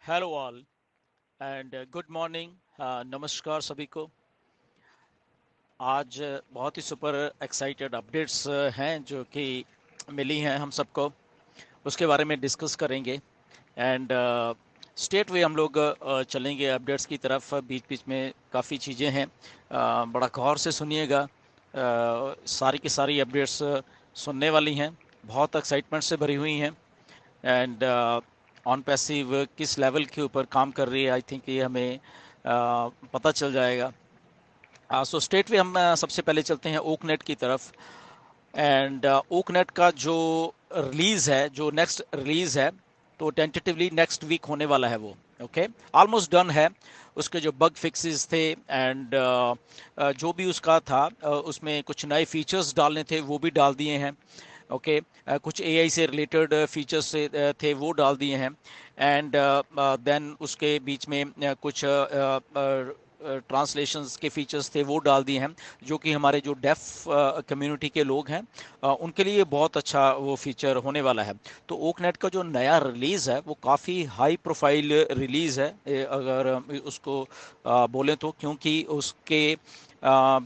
Hello all and good morning. नमस्कार सभी को। आज बहुत ही सुपर एक्साइटेड अपडेट्स हैं जो कि मिली हैं हम सबको, उसके बारे में डिस्कस करेंगे। एंड स्टेट वे हम लोग चलेंगे अपडेट्स की तरफ। बीच बीच में काफ़ी चीज़ें हैं, बड़ा गौर से सुनिएगा। सारी की सारी अपडेट्स सुनने वाली हैं, बहुत एक्साइटमेंट से भरी हुई हैं। एंड ऑन पैसिव किस लेवल के ऊपर काम कर रही है, आई थिंक ये हमें पता चल जाएगा। सो स्टेट वे हम सबसे पहले चलते हैं ओकनेट की तरफ। एंड ओकनेट का जो रिलीज है, जो नेक्स्ट रिलीज है, तो टेंटेटिवली नेक्स्ट वीक होने वाला है वो। ओके, ऑलमोस्ट डन है। उसके जो बग फिक्सेस थे एंड जो भी उसका था, उसमें कुछ नए फीचर्स डालने थे वो भी डाल दिए हैं। ओके, कुछ एआई से रिलेटेड फीचर्स से थे वो डाल दिए हैं। एंड देन उसके बीच में कुछ ट्रांसलेशंस के फीचर्स थे वो डाल दिए हैं, जो कि हमारे जो डेफ कम्युनिटी के लोग हैं उनके लिए बहुत अच्छा वो फीचर होने वाला है। तो ओकनेट का जो नया रिलीज़ है वो काफ़ी हाई प्रोफाइल रिलीज़ है, अगर उसको बोलें तो, क्योंकि उसके अ,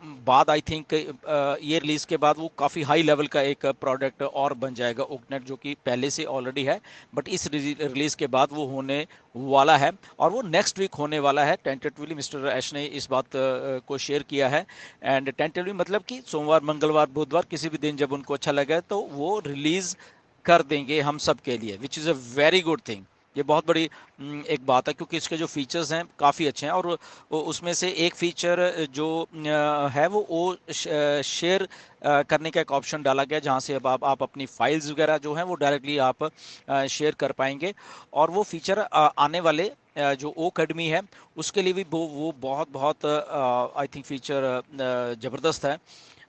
बाद आई थिंक ये रिलीज के बाद वो काफ़ी हाई लेवल का एक प्रोडक्ट और बन जाएगा ओकनेट, जो कि पहले से ऑलरेडी है, बट इस रिलीज के बाद वो होने वाला है। और वो नेक्स्ट वीक होने वाला है टेंटेटिवली। मिस्टर ऐश ने इस बात को शेयर किया है। एंड टेंटेटिवली मतलब कि सोमवार, मंगलवार, बुधवार, किसी भी दिन जब उनको अच्छा लगे तो वो रिलीज कर देंगे हम सब के लिए, which is a very good thing. ये बहुत बड़ी एक बात है, क्योंकि इसके जो फीचर्स हैं काफ़ी अच्छे हैं। और उसमें से एक फीचर जो है वो शेयर करने का एक ऑप्शन डाला गया, जहाँ से अब आप अपनी फाइल्स वगैरह जो हैं वो डायरेक्टली आप शेयर कर पाएंगे। और वो फीचर आने वाले जो ओ अकेडमी है उसके लिए भी वो बहुत बहुत आई थिंक फीचर ज़बरदस्त है।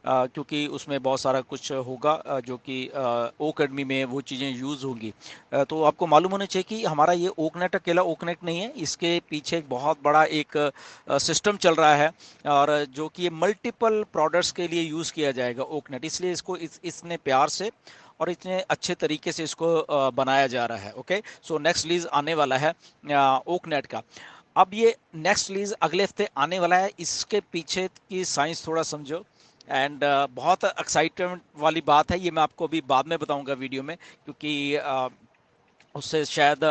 क्योंकि उसमें बहुत सारा कुछ होगा जो कि ओ अकेडमी में वो चीज़ें यूज़ होंगी। तो आपको मालूम होना चाहिए कि हमारा ये ओकनेट अकेला ओकनेट नहीं है, इसके पीछे एक बहुत बड़ा एक सिस्टम चल रहा है, और जो कि ये मल्टीपल प्रोडक्ट्स के लिए यूज़ किया जाएगा ओकनेट। इसलिए इसको इसने प्यार से और इतने अच्छे तरीके से इसको बनाया जा रहा है। ओके, सो नेक्स्ट रिलीज आने वाला है ओकनेट का। अब ये नेक्स्ट रिलीज अगले हफ्ते आने वाला है, इसके पीछे की साइंस थोड़ा समझो। एंड बहुत एक्साइटमेंट वाली बात है, ये मैं आपको अभी बाद में बताऊंगा वीडियो में, क्योंकि उससे शायद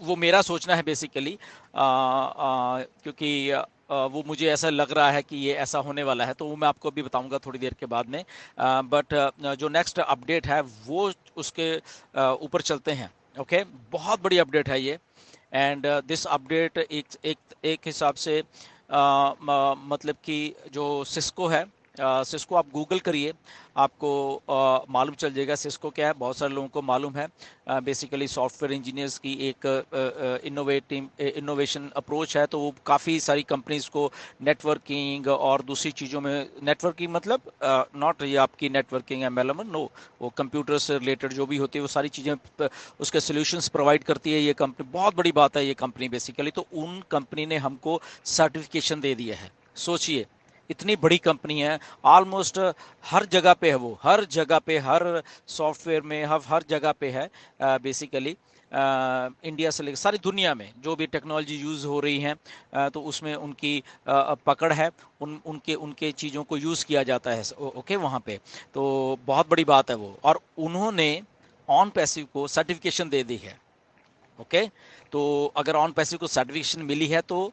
वो मेरा सोचना है बेसिकली, क्योंकि वो मुझे ऐसा लग रहा है कि ये ऐसा होने वाला है, तो वो मैं आपको अभी बताऊंगा थोड़ी देर के बाद में। बट जो नेक्स्ट अपडेट है वो उसके ऊपर चलते हैं। ओके, बहुत बड़ी अपडेट है ये। एंड दिस अपडेट एक हिसाब से मतलब कि जो सिस्को है, सिस्को आप गूगल करिए, आपको मालूम चल जाएगा सिस्को क्या है। बहुत सारे लोगों को मालूम है। बेसिकली सॉफ्टवेयर इंजीनियर्स की एक इनोवेशन अप्रोच है, तो वो काफ़ी सारी कंपनीज को नेटवर्किंग और दूसरी चीज़ों में, नेटवर्किंग मतलब नॉट ये आपकी नेटवर्किंग एमएलएम, नो, वो कंप्यूटर से रिलेटेड जो भी होती है वो सारी चीज़ें उसके सॉल्यूशंस प्रोवाइड करती है ये कंपनी। बहुत बड़ी बात है ये कंपनी बेसिकली। तो उन कंपनी ने हमको सर्टिफिकेशन दे दिया है। सोचिए, इतनी बड़ी कंपनी है, ऑलमोस्ट हर जगह पे है वो, हर जगह पे, हर सॉफ्टवेयर में, हर जगह पे है बेसिकली। इंडिया से लेकर सारी दुनिया में जो भी टेक्नोलॉजी यूज़ हो रही है, तो उसमें उनकी पकड़ है। उनके उनके चीज़ों को यूज़ किया जाता है। ओके, वहाँ पे तो बहुत बड़ी बात है वो। और उन्होंने ऑन पैसिव को सर्टिफिकेशन दे दी है। ओके, तो अगर ऑन पैसिव को सर्टिफिकेशन मिली है तो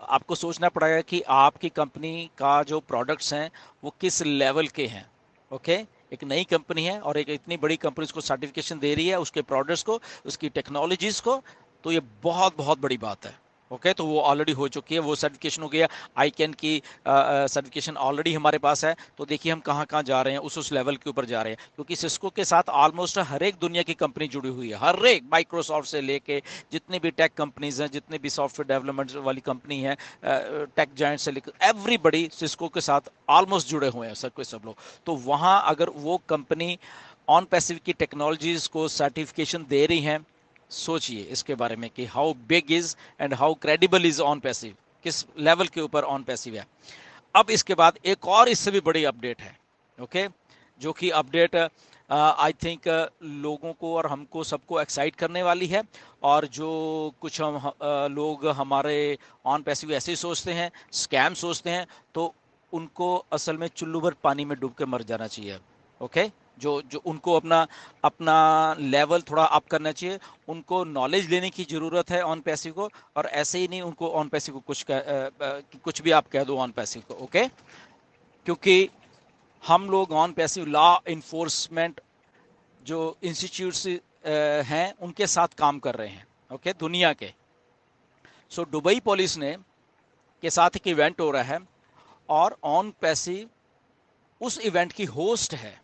आपको सोचना पड़ेगा कि आपकी कंपनी का जो प्रोडक्ट्स हैं वो किस लेवल के हैं। ओके, एक नई कंपनी है और एक इतनी बड़ी कंपनी उसको सर्टिफिकेशन दे रही है, उसके प्रोडक्ट्स को, उसकी टेक्नोलॉजीज को, तो ये बहुत बहुत बड़ी बात है। ओके, तो वो ऑलरेडी हो चुकी है, वो सर्टिफिकेशन हो गया। आई कैन की सर्टिफिकेशन ऑलरेडी हमारे पास है। तो देखिए हम कहाँ कहाँ जा रहे हैं, उस लेवल के ऊपर जा रहे हैं, क्योंकि सिस्को के साथ ऑलमोस्ट हर एक दुनिया की कंपनी जुड़ी हुई है। हर एक, माइक्रोसॉफ्ट से लेके जितने भी टेक कंपनीज हैं, जितने भी सॉफ्टवेयर डेवलपमेंट वाली कंपनी है, टेक जायंट से लेकर एवरीबडी सिस्को के साथ ऑलमोस्ट जुड़े हुए हैं, सब लोग। तो वहाँ अगर वो कंपनी ऑन पैसिव की टेक्नोलॉजीज को सर्टिफिकेशन दे रही हैं, सोचिए इसके बारे में कि how big is and how credible is on passive, किस लेवल के ऊपर ऑन पैसिव है। अब इसके बाद एक और इससे भी बड़ी अपडेट है। ओके, जो कि अपडेट आई थिंक लोगों को और हमको सबको एक्साइट करने वाली है। और जो कुछ लोग हमारे ऑन पैसिव ऐसे ही सोचते हैं, स्कैम सोचते हैं, तो उनको असल में चुल्लू भर पानी में डूब के मर जाना चाहिए। ओके, जो जो उनको अपना अपना लेवल थोड़ा अप करना चाहिए। उनको नॉलेज लेने की ज़रूरत है ऑन पैसिव को, और ऐसे ही नहीं उनको ऑन पैसिव को कुछ भी आप कह दो ऑन पैसिव को। ओके, क्योंकि हम लोग ऑन पैसिव लॉ इन्फोर्समेंट जो इंस्टीट्यूट्स हैं उनके साथ काम कर रहे हैं। ओके, दुनिया के। सो दुबई पुलिस ने के साथ एक इवेंट हो रहा है, और ऑन पैसिव उस इवेंट की होस्ट है।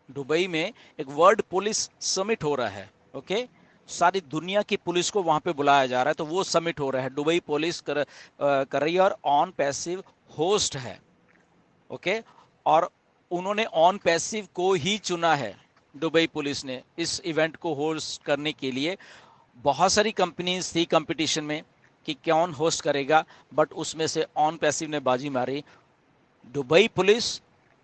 दुबई में एक वर्ल्ड पुलिस समिट हो रहा है। ओके, सारी दुनिया की पुलिस को वहां पे बुलाया जा रहा है, तो वो समिट हो रहा है, दुबई पुलिस कर रही है, और ऑन पैसिव होस्ट है। ओके, और उन्होंने ऑन पैसिव को ही चुना है, दुबई पुलिस ने, इस इवेंट को होस्ट करने के लिए। बहुत सारी कंपनीज थी कंपटीशन में कि कौन होस्ट करेगा, बट उसमें से ऑन पैसिव ने बाजी मारी। दुबई पुलिस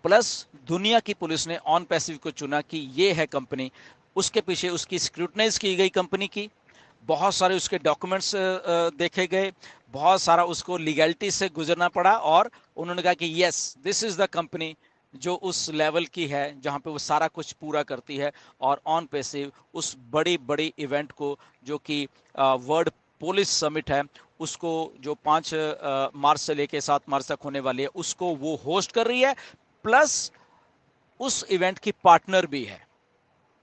प्लस दुनिया की पुलिस ने ऑन पैसिव को चुना कि ये है कंपनी। उसके पीछे उसकी स्क्रूटनाइज की गई कंपनी की, बहुत सारे उसके डॉक्यूमेंट्स देखे गए, बहुत सारा उसको लीगैलिटी से गुजरना पड़ा, और उन्होंने कहा कि yes, this is the company जो उस लेवल की है जहां पे वो सारा कुछ पूरा करती है। और ऑन पैसिव उस बड़ी बड़ी इवेंट को, जो कि वर्ल्ड पुलिस समिट है, उसको जो 5 मार्च से लेके 7 मार्च तक होने वाली है, उसको वो होस्ट कर रही है, प्लस उस इवेंट की पार्टनर भी है।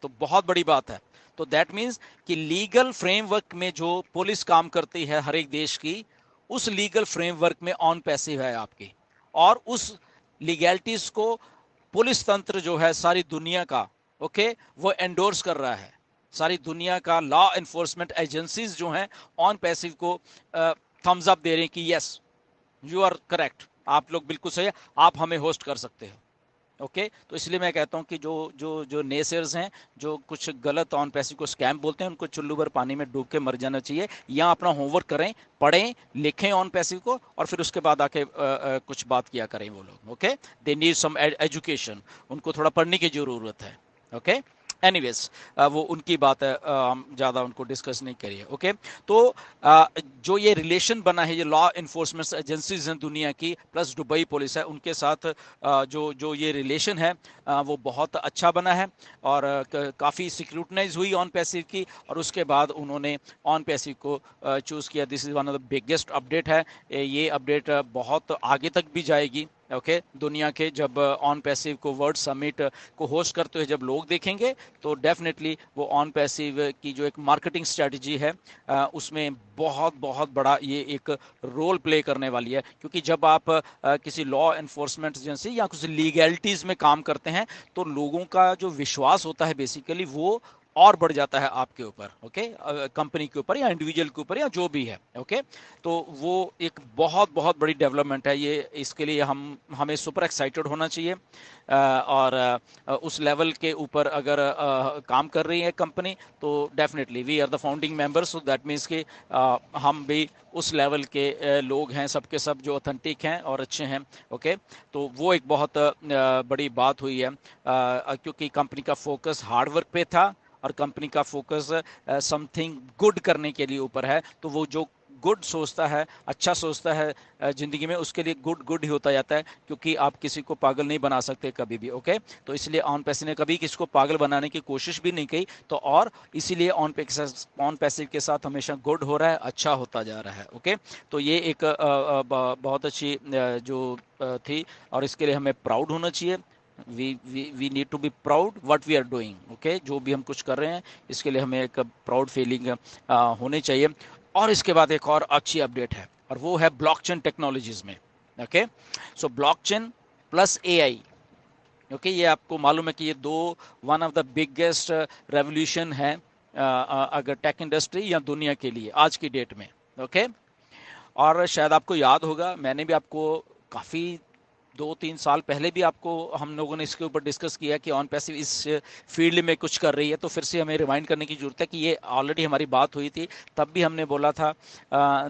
तो बहुत बड़ी बात है। तो दैट मीन्स कि लीगल फ्रेमवर्क में जो पुलिस काम करती है हर एक देश की, उस लीगल फ्रेमवर्क में ऑन पैसिव है आपकी, और उस लीगैलिटीज को पुलिस तंत्र जो है सारी दुनिया का, ओके, वो एंडोर्स कर रहा है। सारी दुनिया का लॉ एनफोर्समेंट एजेंसीज जो हैं ऑन पैसिव को थम्स अप दे रहे हैं कि यस, यू आर करेक्ट, आप लोग बिल्कुल सही है, आप हमें होस्ट कर सकते हो। ओके, तो इसलिए मैं कहता हूं कि जो जो जो नेसर्स हैं, जो कुछ गलत ऑन पैसिव को स्कैम बोलते हैं, उनको चुल्लू भर पानी में डूब के मर जाना चाहिए, या अपना होमवर्क करें, पढ़ें, लिखें ऑन पैसिव को, और फिर उसके बाद आके कुछ बात किया करें वो लोग। Okay, they need some education, उनको थोड़ा पढ़ने की जरूरत है। ओके, एनीवेज, वो उनकी बात है, हम ज़्यादा उनको डिस्कस नहीं करिए। ओके, तो जो ये रिलेशन बना है, ये लॉ इन्फोर्समेंट एजेंसीज हैं दुनिया की, प्लस दुबई पुलिस है, उनके साथ जो जो ये रिलेशन है वो बहुत अच्छा बना है, और काफ़ी सिक्रूटनाइज हुई ऑन पैसिव की, और उसके बाद उन्होंने ऑन पैसिव को चूज़ किया। This is one of the biggest update है। ये अपडेट बहुत आगे तक भी जाएगी। ओके, दुनिया के जब ऑन पैसिव को वर्ल्ड समिट को होस्ट करते हुए जब लोग देखेंगे, तो डेफिनेटली वो ऑन पैसिव की जो एक मार्केटिंग स्ट्रेटजी है उसमें बहुत बहुत बड़ा ये एक रोल प्ले करने वाली है। क्योंकि जब आप किसी लॉ एनफोर्समेंट एजेंसी या कुछ लीगैलिटीज में काम करते हैं, तो लोगों का जो विश्वास होता है बेसिकली वो और बढ़ जाता है आपके ऊपर। ओके, कंपनी के ऊपर या इंडिविजुअल के ऊपर या जो भी है। ओके, तो वो एक बहुत बहुत बड़ी डेवलपमेंट है ये। इसके लिए हमें सुपर एक्साइटेड होना चाहिए, और उस लेवल के ऊपर अगर काम कर रही है कंपनी, तो definitely we are the founding members, so that means कि हम भी उस लेवल के लोग हैं, सबके सब जो ऑथेंटिक हैं और अच्छे हैं। ओके, तो वो एक बहुत बड़ी बात हुई है, क्योंकि कंपनी का फोकस हार्ड वर्क पे था, और कंपनी का फोकस समथिंग गुड करने के लिए ऊपर है। तो वो जो गुड सोचता है, अच्छा सोचता है जिंदगी में, उसके लिए गुड गुड ही होता जाता है, क्योंकि आप किसी को पागल नहीं बना सकते कभी भी। ओके, तो इसलिए ऑन पैसिव ने कभी किसी को पागल बनाने की कोशिश भी नहीं की, तो और इसीलिए ऑन पैसिव के साथ हमेशा गुड हो रहा है, अच्छा होता जा रहा है। ओके, तो ये एक बहुत अच्छी जो थी, और इसके लिए हमें प्राउड होना चाहिए। We need to be proud what we are doing. Okay, जो भी हम कुछ कर रहे हैं, इसके लिए हमें एक प्राउड फीलिंग होनी चाहिए। और इसके बाद एक और अच्छी अपडेट है, और वो है ब्लॉकचेन टेक्नोलॉजीज में। ओके, सो ब्लॉकचेन प्लस एआई। ओके, ये आपको मालूम है कि ये दो one of the biggest revolution है अगर टेक इंडस्ट्री या दुनिया के लिए आज की डेट में। ओके, और शायद आपको याद होगा, मैंने भी आपको काफ़ी 2-3 साल पहले भी आपको हम लोगों ने इसके ऊपर डिस्कस किया कि ऑन पैसिव इस फील्ड में कुछ कर रही है, तो फिर से हमें रिमाइंड करने की जरूरत है कि ये ऑलरेडी हमारी बात हुई थी। तब भी हमने बोला था,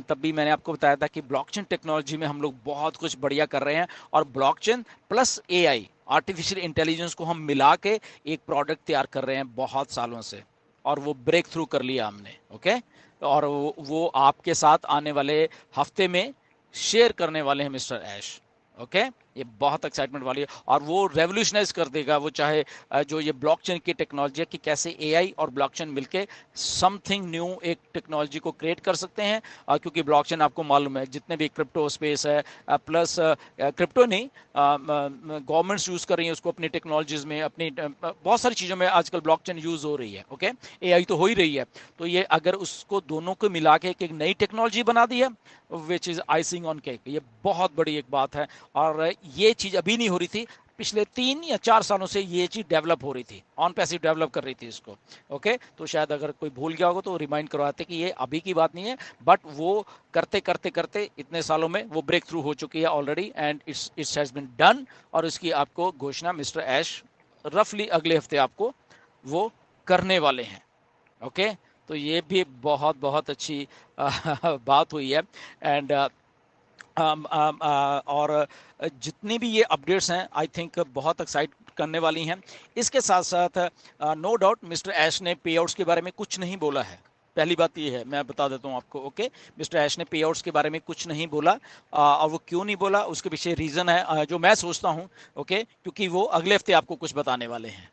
तब भी मैंने आपको बताया था कि ब्लॉकचेन टेक्नोलॉजी में हम लोग बहुत कुछ बढ़िया कर रहे हैं, और blockchain plus AI, artificial intelligence को हम मिला के एक प्रोडक्ट तैयार कर रहे हैं बहुत सालों से, और वो ब्रेक थ्रू कर लिया हमने। ओके, और वो आपके साथ आने वाले हफ्ते में शेयर करने वाले हैं मिस्टर ऐश। ओके, ये बहुत एक्साइटमेंट वाली है, और वो रेवोल्यूशनाइज कर देगा वो, चाहे जो ये ब्लॉकचेन की टेक्नोलॉजी है कि कैसे एआई और ब्लॉकचेन मिलके समथिंग न्यू एक टेक्नोलॉजी को क्रिएट कर सकते हैं। क्योंकि ब्लॉकचेन आपको मालूम है जितने भी क्रिप्टो स्पेस है, प्लस क्रिप्टो नहीं, गवर्नमेंट्स यूज कर रही हैं उसको अपनी टेक्नोलॉजीज में, अपनी बहुत सारी चीज़ों में आजकल ब्लॉकचेन यूज हो रही है। ओके, एआई तो हो ही रही है, तो ये अगर उसको दोनों को मिला के एक नई टेक्नोलॉजी बना दी है, which is icing on cake, ये बहुत बड़ी एक बात है। और ये चीज अभी नहीं हो रही थी, पिछले 3 या 4 सालों से ये चीज डेवलप हो रही थी, ऑन पैसिव डेवलप कर रही थी इसको। ओके, तो शायद अगर कोई भूल गया होगा तो रिमाइंड करवाते कि ये अभी की बात नहीं है, बट वो करते करते करते इतने सालों में वो ब्रेक थ्रू हो चुकी है already, and it's has been done. और इसकी आपको घोषणा मिस्टर ऐश रफली अगले हफ्ते आपको वो करने वाले हैं। ओके, तो ये भी बहुत बहुत अच्छी बात हुई है। एंड और जितनी भी ये अपडेट्स हैं आई थिंक बहुत एक्साइट करने वाली हैं। इसके साथ साथ नो डाउट मिस्टर ऐश ने पे आउट्स के बारे में कुछ नहीं बोला है। पहली बात ये है, मैं बता देता हूँ आपको। ओके, मिस्टर ऐश ने पे आउट्स के बारे में कुछ नहीं बोला, और वो क्यों नहीं बोला उसके पीछे रीज़न है जो मैं सोचता हूँ। ओके, क्योंकि वो अगले हफ्ते आपको कुछ बताने वाले हैं।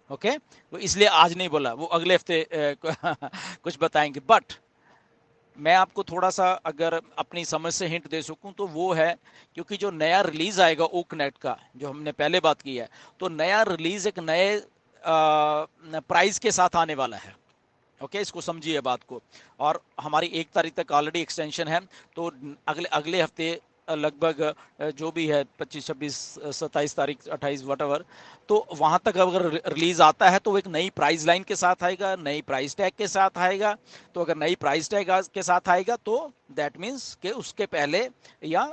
ओके, तो इसलिए आज नहीं बोला, वो अगले हफ्ते कुछ बताएंगे। बट मैं आपको थोड़ा सा अगर अपनी समझ से हिंट दे सकूं तो वो है, क्योंकि जो नया रिलीज आएगा ओकनेट का, जो हमने पहले बात की है, तो नया रिलीज एक नए प्राइस के साथ आने वाला है। ओके, इसको समझिए बात को। और हमारी 1 तारीख तक ऑलरेडी एक्सटेंशन है, तो अगले अगले हफ्ते लगभग जो भी है 25, 26, 27 तारीख, 28 वट, तो वहां तक अगर रिलीज आता है तो वो एक नई प्राइस लाइन के साथ आएगा, नई प्राइस टैग के साथ आएगा। तो अगर नई प्राइस टैग के साथ आएगा तो दैट मीन्स कि उसके पहले या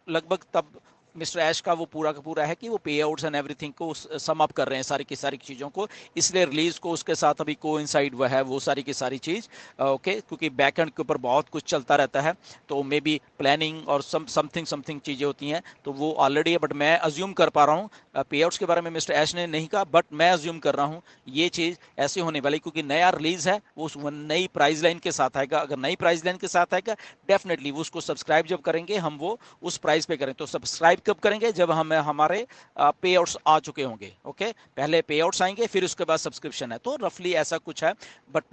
लगभग तब मिस्टर ऐश का वो पूरा का पूरा है कि वो पे आउट्स एंड एवरीथिंग को सम अप कर रहे हैं, सारी की सारी चीज़ों को, इसलिए रिलीज को उसके साथ अभी कोइंसाइड हुआ है वो सारी की सारी चीज़। ओके, क्योंकि बैक एंड के ऊपर बहुत कुछ चलता रहता है, तो मे बी प्लानिंग और समथिंग समथिंग चीज़ें होती हैं, तो वो ऑलरेडी है। बट मैं अज्यूम कर पा रहा हूँ, पे आउट्स के बारे में मिस्टर ऐश ने नहीं कहा, बट मैं अज्यूम कर रहा हूँ ये चीज़ ऐसे होने वाली, क्योंकि नया रिलीज है वो उस नई प्राइस लाइन के साथ आएगा। अगर नई प्राइस लाइन के साथ आएगा, डेफिनेटली उसको सब्सक्राइब जब करेंगे हम वो उस प्राइस पे करें। तो सब्सक्राइब कब करेंगे? जब हमें हमारे पे आउट्स आ चुके होंगे। ओके, पहले पे आउट्स आएंगे फिर उसके बाद सब्सक्रिप्शन है, तो रफली ऐसा कुछ है। बट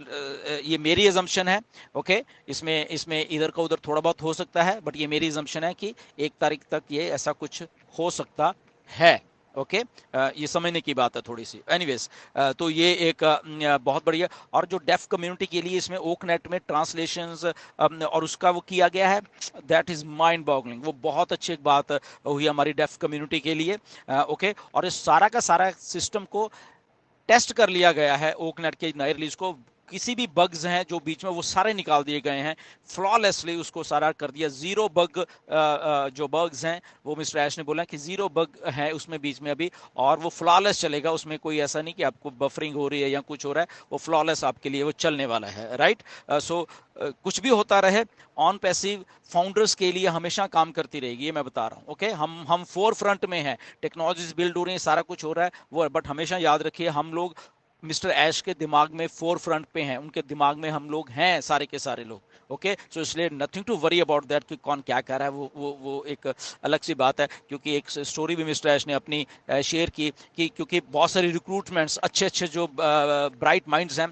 ये मेरी एजम्पशन है। ओके, इसमें इसमें इधर का उधर थोड़ा बहुत हो सकता है, बट ये मेरी एजम्पशन है कि 1 तारीख तक ये ऐसा कुछ हो सकता है। ओके, ये समझने की बात है थोड़ी सी। एनीवेज, तो ये एक बहुत बढ़िया, और जो डेफ कम्युनिटी के लिए इसमें ओकनेट में ट्रांसलेशंस और उसका वो किया गया है, दैट इज माइंड बॉगलिंग। वो बहुत अच्छी एक बात हुई हमारी डेफ कम्युनिटी के लिए। ओके, और इस सारा का सारा सिस्टम को टेस्ट कर लिया गया है ओकनेट के नए रिलीज को। किसी भी बग्स हैं जो बीच में, वो सारे निकाल दिए गए हैं, फ्लॉलेसली उसको सारा कर दिया, जीरो बग। जो बग्स हैं वो मिस्टर ऐश ने बोला कि जीरो बग है उसमें बीच में अभी, और वो फ्लॉलेस चलेगा, उसमें कोई ऐसा नहीं कि आपको बफरिंग हो रही है या कुछ हो रहा है, वो फ्लॉलेस आपके लिए वो चलने वाला है। राइट, सो कुछ भी होता रहे, ऑन पैसिव फाउंडर्स के लिए हमेशा काम करती रहेगी, ये मैं बता रहा हूँ। ओके, हम फोर फ्रंट में हैं, टेक्नोलॉजीज बिल्ड हो रही हैं, सारा कुछ हो रहा है वो, बट हमेशा याद रखिए हम लोग मिस्टर ऐश के दिमाग में फोर फ्रंट पे हैं, उनके दिमाग में हम लोग हैं सारे के सारे लोग। ओके, सो इसलिए nothing to worry about that कि कौन क्या कह रहा है, वो एक अलग सी बात है। क्योंकि एक स्टोरी भी मिस्टर ऐश ने अपनी शेयर की कि क्योंकि बहुत सारी रिक्रूटमेंट्स, अच्छे अच्छे जो ब्राइट माइंड्स हैं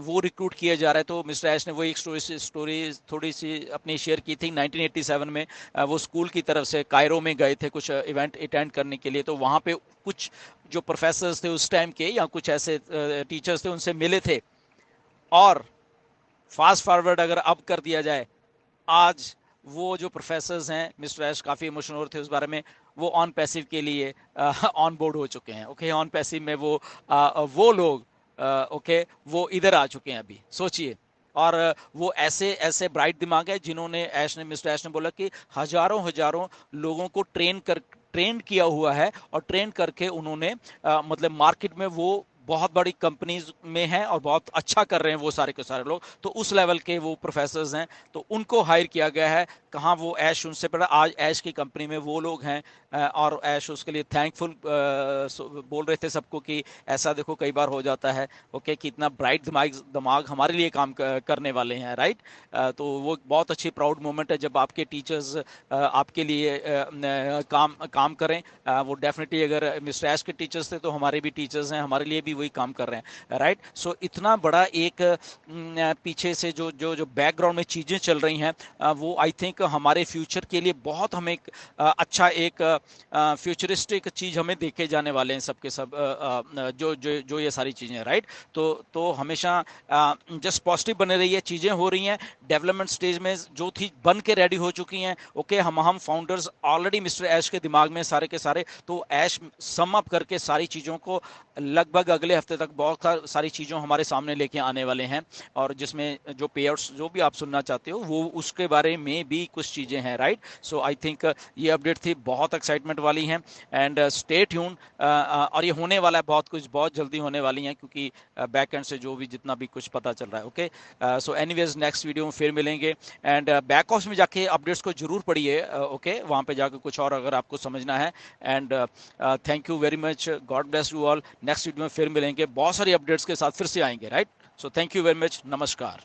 वो रिक्रूट किए जा रहे हैं। तो मिस्टर ऐश ने वो एक स्टोरी थोड़ी सी अपनी शेयर की थी। 1987 में वो स्कूल की तरफ से कायरो में गए थे कुछ इवेंट अटेंड करने के लिए, तो वहाँ पे कुछ जो प्रोफेसर्स थे उस टाइम के या कुछ ऐसे टीचर्स थे, उनसे मिले थे। और फास्ट फॉरवर्ड अगर अब कर दिया जाए, आज वो जो प्रोफेसर्स हैं, मिस्टर ऐश काफ़ी इमोशनल हो रहे थे उस बारे में, वो ऑन पैसिव के लिए ऑन बोर्ड हो चुके हैं। ओके, ऑन पैसिव में वो लोग ओके वो इधर आ चुके हैं अभी, सोचिए। और वो ऐसे ऐसे ब्राइट दिमाग है जिन्होंने मिस्टर ऐश ने बोला कि हजारों हजारों लोगों को ट्रेन किया हुआ है, और ट्रेन करके उन्होंने मतलब मार्केट में वो बहुत बड़ी कंपनीज में हैं और बहुत अच्छा कर रहे हैं वो सारे के सारे लोग, तो उस लेवल के वो प्रोफेसर्स हैं, तो उनको हायर किया गया है। कहाँ वो ऐश उनसे पहले, आज ऐश की कंपनी में वो लोग हैं, और ऐश उसके लिए थैंकफुल बोल रहे थे सबको कि ऐसा देखो कई बार हो जाता है, ओके, कि इतना ब्राइट दिमाग दिमाग हमारे लिए काम करने वाले हैं, राइट। तो वो बहुत अच्छी प्राउड मोमेंट है जब आपके टीचर्स आपके लिए काम काम करें। वो डेफिनेटली, अगर मिस्टर एस के टीचर्स थे तो हमारे भी टीचर्स हैं, हमारे लिए भी वही काम कर रहे हैं, राइट। सो इतना बड़ा एक पीछे से जो जो जो बैकग्राउंड में चीज़ें चल रही हैं, वो आई थिंक हमारे फ्यूचर के लिए बहुत हमें अच्छा एक फ्यूचरिस्टिक चीज़ हमें देखे जाने वाले हैं सबके सब, जो जो जो ये सारी चीज़ें, राइट। तो हमेशा जस्ट पॉजिटिव बने रहिए, चीज़ें हो रही हैं डेवलपमेंट स्टेज में, जो थी बन के रेडी हो चुकी हैं, ओके। हम फाउंडर्स ऑलरेडी मिस्टर ऐश के दिमाग में सारे के सारे, तो ऐश सम अप करके सारी चीज़ों को लगभग अगले हफ्ते तक बहुत सारी चीज़ों हमारे सामने लेके आने वाले हैं, और जिसमें जो पेआउट्स जो भी आप सुनना चाहते हो वो उसके बारे में भी कुछ चीज़ें हैं, राइट। सो आई थिंक ये अपडेट थी, बहुत एक्साइटमेंट वाली हैं, एंड स्टे ट्यून। और ये होने वाला है, बहुत कुछ बहुत जल्दी होने वाली हैं, क्योंकि बैक एंड से जो भी जितना भी कुछ पता चल रहा है, okay. So anyways next video में फिर मिलेंगे, एंड बैक ऑफ में जाके अपडेट्स को जरूर पढ़िए, ओके, वहाँ पे जाके कुछ और अगर आपको समझना है। And thank you very much, God bless you all. Next video में फिर मिलेंगे, बहुत सारी अपडेट्स के साथ फिर से आएंगे, right. So thank you very much, नमस्कार।